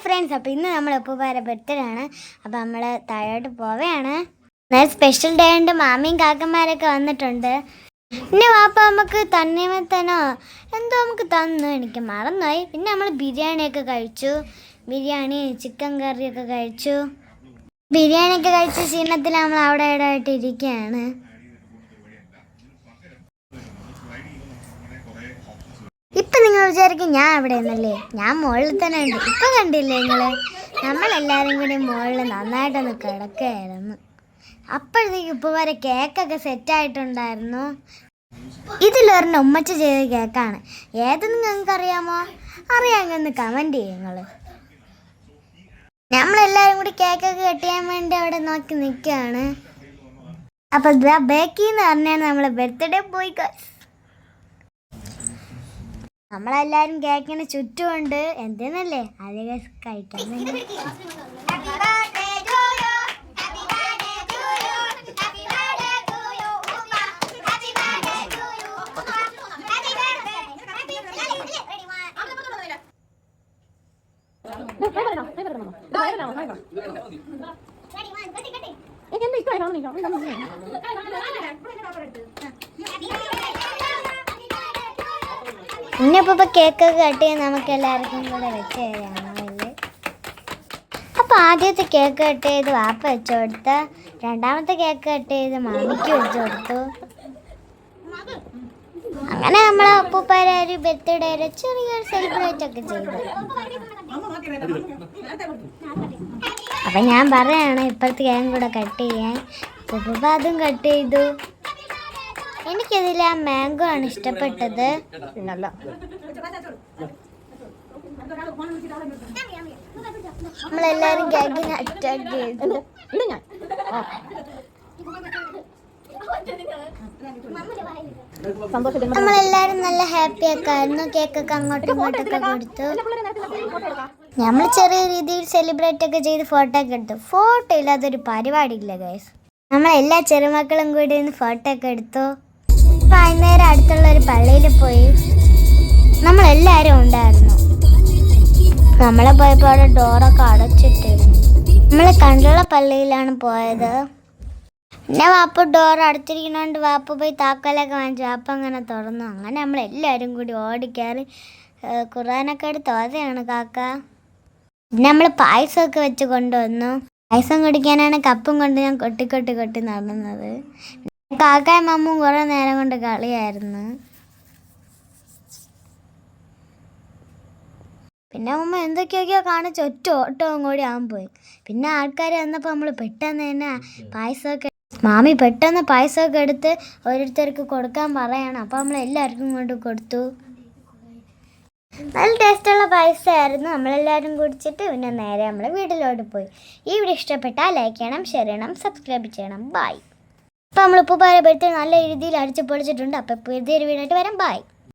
Friends, അപ്പോൾ ഇന്ന് നമ്മൾ ഉപ്പുപാര ബർത്ത്ഡേ ആണ്. അപ്പോൾ നമ്മൾ താഴോട്ട് പോവുകയാണ്. സ്പെഷ്യൽ ഡേ ഉണ്ട്. മാമിയും കാക്കന്മാരൊക്കെ വന്നിട്ടുണ്ട്. പിന്നെ വാപ്പ നമുക്ക് തണ്ണിമത്തനോ എന്തോ നമുക്ക് തന്നു, എനിക്ക് മറന്നുപോയി. പിന്നെ നമ്മൾ ബിരിയാണിയൊക്കെ കഴിച്ചു. ബിരിയാണി ചിക്കൻ കറിയൊക്കെ കഴിച്ചു. ബിരിയാണിയൊക്കെ കഴിച്ച ക്ഷീണത്തിൽ നമ്മൾ അവിടെ ഇവിടെ ആയിട്ട് ഇരിക്കുകയാണ്. ഇപ്പം നിങ്ങൾ വിചാരിക്കും ഞാൻ അവിടെ നിന്നല്ലേ, ഞാൻ മുകളിൽ തന്നെ ഉണ്ട്. ഇപ്പം കണ്ടില്ലേ നിങ്ങൾ, നമ്മളെല്ലാവരും കൂടി മുകളിൽ നന്നായിട്ടൊന്ന് കിടക്കുകയായിരുന്നു. അപ്പോഴത്തേക്ക് ഇപ്പോൾ വരെ കേക്കൊക്കെ സെറ്റായിട്ടുണ്ടായിരുന്നു. ഇതിലൊരെണ്ണം ഉമ്മച്ച ചെയ്ത കേക്കാണ്. ഏതെന്ന് നിങ്ങൾക്ക് അറിയാമോ? അറിയാമെന്ന് കമൻറ്റ് ചെയ്യും നിങ്ങൾ. നമ്മളെല്ലാവരും കൂടി കേക്കൊക്കെ കട്ട് ചെയ്യാൻ വേണ്ടി അവിടെ നോക്കി നിൽക്കുകയാണ്. അപ്പോൾ ഇതാ ബേക്കിന്ന് പറഞ്ഞാണ് നമ്മൾ ബർത്ത്ഡേ പോയി. നമ്മളെല്ലാവരും കേക്കിന് ചുറ്റുമുണ്ട്. എന്തെന്നല്ലേ അത് കഴിക്കാൻ വേണ്ടി. ഇന്നിപ്പോൾ കേക്കൊക്കെ കട്ട് ചെയ്യാൻ നമുക്ക് എല്ലാവർക്കും കൂടെ വെച്ച് തരാണ്. അപ്പോൾ ആദ്യത്തെ കേക്ക് കട്ട് ചെയ്ത് വാപ്പ വെച്ച് കൊടുത്ത്, രണ്ടാമത്തെ കേക്ക് കട്ട് ചെയ്ത് മാമിക്ക് വെച്ച് കൊടുത്തു. അങ്ങനെ നമ്മൾ അപ്പൂപ്പാരെ ഒരു ബർത്ത്ഡേ ചെറിയൊരു സെലിബ്രേറ്റ് ഒക്കെ ചെയ്തു. അപ്പം ഞാൻ പറയാണ് ഇപ്പോഴത്തെ കേക്കും കൂടെ കട്ട് ചെയ്യാൻ. ഉപ്പൂപ്പ അതും കട്ട് ചെയ്തു. എനിക്കതിൽ ആ മാംഗോ ആണ് ഇഷ്ടപ്പെട്ടത്. നമ്മളെല്ലാവരും കേക്കിന് അറ്റാക്ക് ചെയ്തു. നമ്മളെല്ലാവരും നല്ല ഹാപ്പി ഒക്കെ ആയിരുന്നു. കേക്കൊക്കെ അങ്ങോട്ടും ഇങ്ങോട്ടൊക്കെ കൊടുത്തു. നമ്മൾ ചെറിയ രീതിയിൽ സെലിബ്രേറ്റ് ഒക്കെ ചെയ്ത് ഫോട്ടോ ഒക്കെ എടുത്തു. ഫോട്ടോ ഇല്ലാത്തൊരു പരിപാടിയില്ല ഗൈസ്. നമ്മളെല്ലാ ചെറുമക്കളും കൂടി ഇന്ന് ഫോട്ടോ ഒക്കെ എടുത്തു. വൈകുന്നേരം അടുത്തുള്ള ഒരു പള്ളിയിൽ പോയി. നമ്മളെല്ലാവരും ഉണ്ടായിരുന്നു. നമ്മളെ പോയപ്പോൾ അവിടെ ഡോറൊക്കെ അടച്ചിട്ടിരുന്നു. നമ്മൾ കണ്ടുള്ള പള്ളിയിലാണ് പോയത്. പിന്നെ വാപ്പ ഡോർ അടച്ചിരിക്കുന്നതുകൊണ്ട് വാപ്പ പോയി താക്കോലൊക്കെ വാങ്ങിച്ചു. വാപ്പ അങ്ങനെ തുറന്നു. അങ്ങനെ നമ്മളെല്ലാവരും കൂടി ഓടിക്കയറി ഖുർആനൊക്കെ എടുത്ത് ഓതയാണ് കാക്ക. പിന്നെ നമ്മൾ പായസമൊക്കെ വെച്ച് കൊണ്ടുവന്നു. പായസം കുടിക്കാനാണ് കപ്പും കൊണ്ട് ഞാൻ കൊട്ടി നടന്നത്. കാക്കയും മമ്മും കുറേ നേരം കൊണ്ട് കളിയായിരുന്നു. പിന്നെ അമ്മ എന്തൊക്കെയൊക്കെയോ കാണിച്ച് ഒറ്റ ഓട്ടവും കൂടി ആകാൻ പോയി. പിന്നെ ആൾക്കാർ വന്നപ്പോൾ നമ്മൾ പെട്ടെന്ന് തന്നെ പായസമൊക്കെ മാമി പെട്ടെന്ന് പായസമൊക്കെ എടുത്ത് ഓരോരുത്തർക്ക് കൊടുക്കാൻ പറയാണ്. അപ്പോൾ നമ്മൾ എല്ലാവർക്കും കൊണ്ട് കൊടുത്തു. നല്ല ടേസ്റ്റുള്ള പായസമായിരുന്നു. നമ്മളെല്ലാവരും കുടിച്ചിട്ട് പിന്നെ നേരെ നമ്മൾ വീട്ടിലോട്ട് പോയി. ഈ വീഡിയോ ഇഷ്ടപ്പെട്ടാൽ ലൈക്ക് ചെയ്യണം, ഷെയർ ചെയ്യണം, സബ്സ്ക്രൈബ് ചെയ്യണം. ബൈ. അപ്പോൾ നമ്മൾ ഉപ്പുപാര ബർത്ത്ഡേ നല്ല രീതിയിൽ അടിച്ച് പൊളിച്ചിട്ടുണ്ട്. അപ്പോൾ പുതിയൊരു വീഡിയോ ആയിട്ട് വരാം. ബൈ.